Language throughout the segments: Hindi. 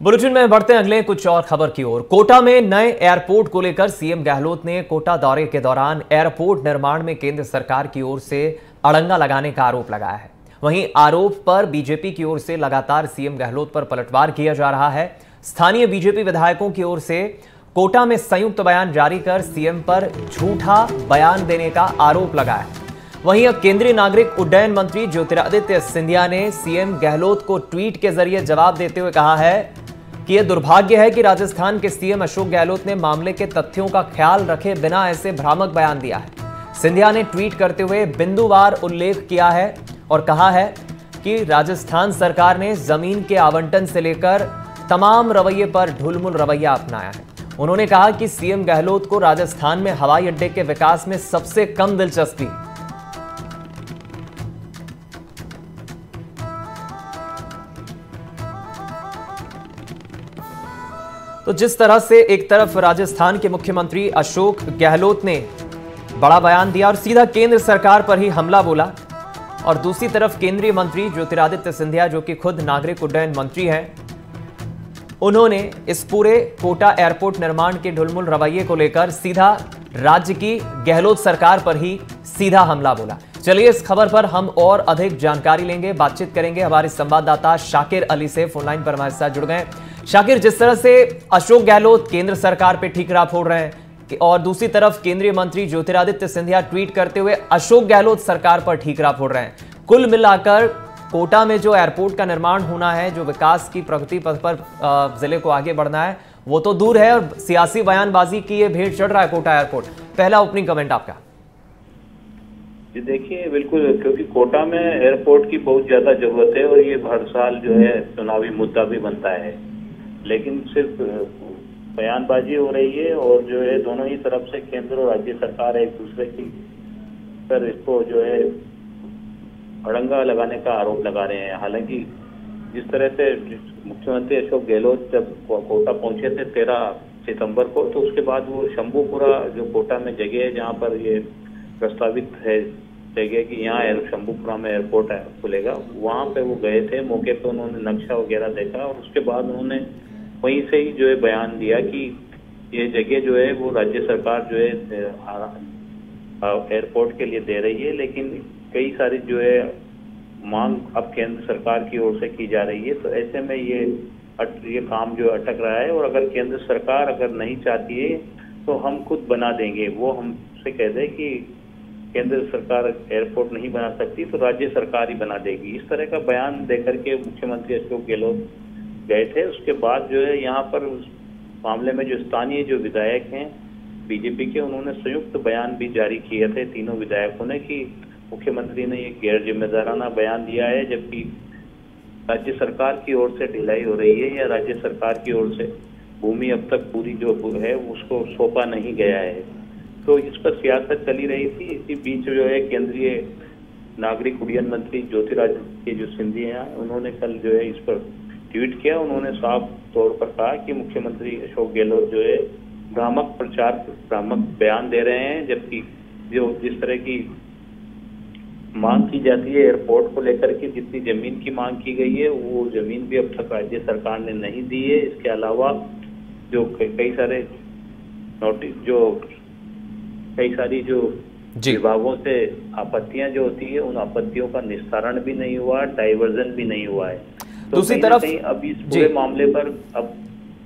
बुलेटिन में बढ़ते हैं अगले कुछ और खबर की ओर। कोटा में नए एयरपोर्ट को लेकर सीएम गहलोत ने कोटा दौरे के दौरान एयरपोर्ट निर्माण में केंद्र सरकार की ओर से अड़ंगा लगाने का आरोप लगाया है। वहीं आरोप पर बीजेपी की ओर से लगातार सीएम गहलोत पर पलटवार किया जा रहा है। स्थानीय बीजेपी विधायकों की ओर से कोटा में संयुक्त बयान जारी कर सीएम पर झूठा बयान देने का आरोप लगाया है। वहीं अब केंद्रीय नागरिक उड्डयन मंत्री ज्योतिरादित्य सिंधिया ने सीएम गहलोत को ट्वीट के जरिए जवाब देते हुए कहा है कि यह दुर्भाग्य है कि राजस्थान के सीएम अशोक गहलोत ने मामले के तथ्यों का ख्याल रखे बिना ऐसे भ्रामक बयान दिया है। सिंधिया ने ट्वीट करते हुए बिंदुवार उल्लेख किया है और कहा है कि राजस्थान सरकार ने जमीन के आवंटन से लेकर तमाम रवैये पर ढुलमुल रवैया अपनाया है। उन्होंने कहा कि सीएम गहलोत को राजस्थान में हवाई अड्डे के विकास में सबसे कम दिलचस्पी। तो जिस तरह से एक तरफ राजस्थान के मुख्यमंत्री अशोक गहलोत ने बड़ा बयान दिया और सीधा केंद्र सरकार पर ही हमला बोला, और दूसरी तरफ केंद्रीय मंत्री ज्योतिरादित्य सिंधिया जो कि खुद नागरिक उड्डयन मंत्री हैं, उन्होंने इस पूरे कोटा एयरपोर्ट निर्माण के ढुलमुल रवैये को लेकर सीधा राज्य की गहलोत सरकार पर ही सीधा हमला बोला। चलिए इस खबर पर हम और अधिक जानकारी लेंगे, बातचीत करेंगे। हमारे संवाददाता शाकिर अली से फोनलाइन पर हमारे साथ जुड़ गए। शाकिर, जिस तरह से अशोक गहलोत केंद्र सरकार पे ठीकरा फोड़ रहे हैं और दूसरी तरफ केंद्रीय मंत्री ज्योतिरादित्य सिंधिया ट्वीट करते हुए अशोक गहलोत सरकार पर ठीकरा फोड़ रहे हैं, कुल मिलाकर कोटा में जो एयरपोर्ट का निर्माण होना है, जो विकास की प्रगति पथ पर जिले को आगे बढ़ना है, वो तो दूर है और सियासी बयानबाजी की ये भेंट चढ़ रहा है कोटा एयरपोर्ट। पहला ओपनिंग कमेंट आपका। जी देखिए, बिल्कुल, क्योंकि कोटा में एयरपोर्ट की बहुत ज्यादा जरूरत है और ये हर साल जो है चुनावी मुद्दा भी बनता है, लेकिन सिर्फ बयानबाजी हो रही है और जो है दोनों ही तरफ से केंद्र और राज्य सरकार एक दूसरे की पर इसको जो है अड़ंगा लगाने का आरोप लगा रहे हैं। हालांकि जिस तरह से मुख्यमंत्री अशोक गहलोत जब कोटा पहुंचे थे 13 सितंबर को, तो उसके बाद वो शंभूपुरा जो कोटा में जगह है जहाँ पर ये प्रस्तावित है जगह कि यहाँ शंभूपुरा में एयरपोर्ट खुलेगा, वहाँ पे वो गए थे। मौके पे उन्होंने नक्शा वगैरह देखा और उसके बाद उन्होंने वहीं से ही जो है बयान दिया कि ये जगह जो है वो राज्य सरकार जो है एयरपोर्ट के लिए दे रही है, लेकिन कई सारी जो है मांग अब केंद्र सरकार की ओर से की जा रही है। तो ऐसे में ये काम जो अटक रहा है और अगर केंद्र सरकार अगर नहीं चाहती है तो हम खुद बना देंगे, वो हमसे कह दे कि केंद्र सरकार एयरपोर्ट नहीं बना सकती तो राज्य सरकार ही बना देगी। इस तरह का बयान देकर के मुख्यमंत्री अशोक गहलोत गए थे। उसके बाद जो है यहाँ पर उस मामले में जो स्थानीय जो विधायक हैं बीजेपी के, उन्होंने संयुक्त बयान भी जारी किए थे तीनों विधायकों ने कि मुख्यमंत्री ने ये गैर जिम्मेदाराना बयान दिया है, जबकि राज्य सरकार की ओर से ढिलाई हो रही है या राज्य सरकार की ओर से भूमि अब तक पूरी जो है उसको सौंपा नहीं गया है। तो इस पर सियासत चली रही थी। इसी बीच जो है केंद्रीय नागरिक उड्डयन मंत्री ज्योतिरादित्य जो सिंधिया, उन्होंने कल जो है इस पर ट्वीट किया। उन्होंने साफ तौर पर कहा कि मुख्यमंत्री अशोक गहलोत जो है भ्रामक प्रचार, भ्रामक बयान दे रहे हैं, जबकि जो जिस तरह की मांग की जाती है एयरपोर्ट को लेकर के, जितनी जमीन की मांग की गई है वो जमीन भी अब तक राज्य सरकार ने नहीं दी है। इसके अलावा जो कई सारे नोटिस, जो कई सारी जो विभागों से आपत्तियां जो होती है, उन आपत्तियों का निस्तारण भी नहीं हुआ, डाइवर्जन भी नहीं हुआ है। तो दूसरी तरफ अब इस पूरे मामले पर अब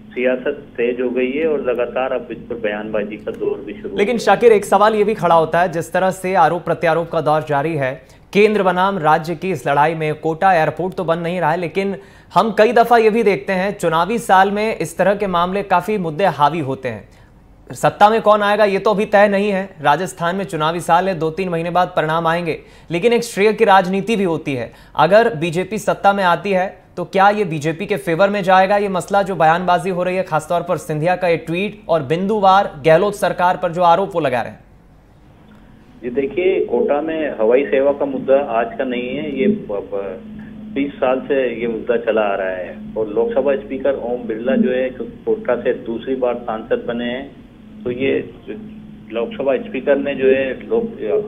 सियासत तेज हो गई है और लगातार अब इस पर बयानबाजी का दौर भी शुरू। लेकिन शाकिर, एक सवाल ये भी खड़ा होता है, जिस तरह से आरोप प्रत्यारोप का दौर जारी है केंद्र बनाम राज्य की इस लड़ाई में, कोटा एयरपोर्ट तो बन नहीं रहा है, लेकिन हम कई दफा ये भी देखते हैं चुनावी साल में इस तरह के मामले काफी मुद्दे हावी होते हैं। सत्ता में कौन आएगा ये तो अभी तय नहीं है, राजस्थान में चुनावी साल है, 2-3 महीने बाद परिणाम आएंगे, लेकिन एक श्रेय की राजनीति भी होती है। अगर बीजेपी सत्ता में आती है तो क्या ये बीजेपी के फेवर में जाएगा ये मसला, जो बयानबाजी हो रही है, खासतौर पर सिंधिया का ये ट्वीट और बिंदुवार गहलोत सरकार पर जो आरोप वो लगा रहे हैं? जी देखिए, कोटा में हवाई सेवा का मुद्दा आज का नहीं है, ये 20 साल से ये मुद्दा चला आ रहा है और लोकसभा स्पीकर ओम बिरला जो है कोटा से दूसरी बार सांसद बने हैं, तो ये लोकसभा स्पीकर ने जो है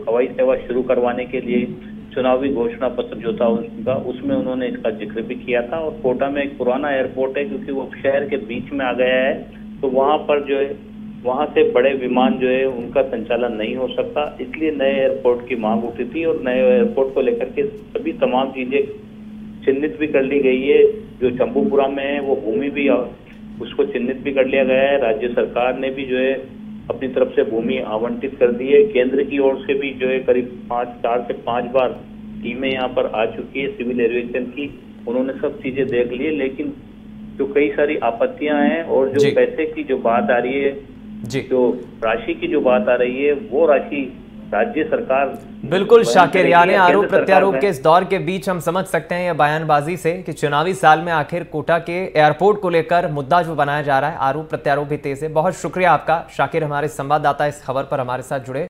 हवाई सेवा शुरू करवाने के लिए चुनावी घोषणा पत्र जो था उनका, उसमें उन्होंने इसका जिक्र भी किया था। और कोटा में एक पुराना एयरपोर्ट है, क्योंकि वो शहर के बीच में आ गया है, तो वहां पर जो है वहां से बड़े विमान जो है उनका संचालन नहीं हो सकता, इसलिए नए एयरपोर्ट की मांग उठी थी। और नए एयरपोर्ट को लेकर के सभी तमाम चीजें चिन्हित भी कर ली गई है। जो चंबूपुरा में है वो भूमि भी उसको चिन्हित भी कर लिया गया है। राज्य सरकार ने भी जो है अपनी तरफ से भूमि आवंटित कर दी है। केंद्र की ओर से भी जो है करीब 4 से 5 बार टीमें यहाँ पर आ चुकी है सिविल एविएशन की, उन्होंने सब चीजें देख ली है। लेकिन जो कई सारी आपत्तियां हैं और जो पैसे की जो बात आ रही है, जो राशि की जो बात आ रही है, वो राशि राज्य सरकार बिल्कुल शाकिर, यानी आरोप प्रत्यारोप के इस दौर के बीच हम समझ सकते हैं ये बयानबाजी से कि चुनावी साल में आखिर कोटा के एयरपोर्ट को लेकर मुद्दा जो बनाया जा रहा है, आरोप प्रत्यारोप भी तेज है। बहुत शुक्रिया आपका शाकिर, हमारे संवाददाता इस खबर पर हमारे साथ जुड़े।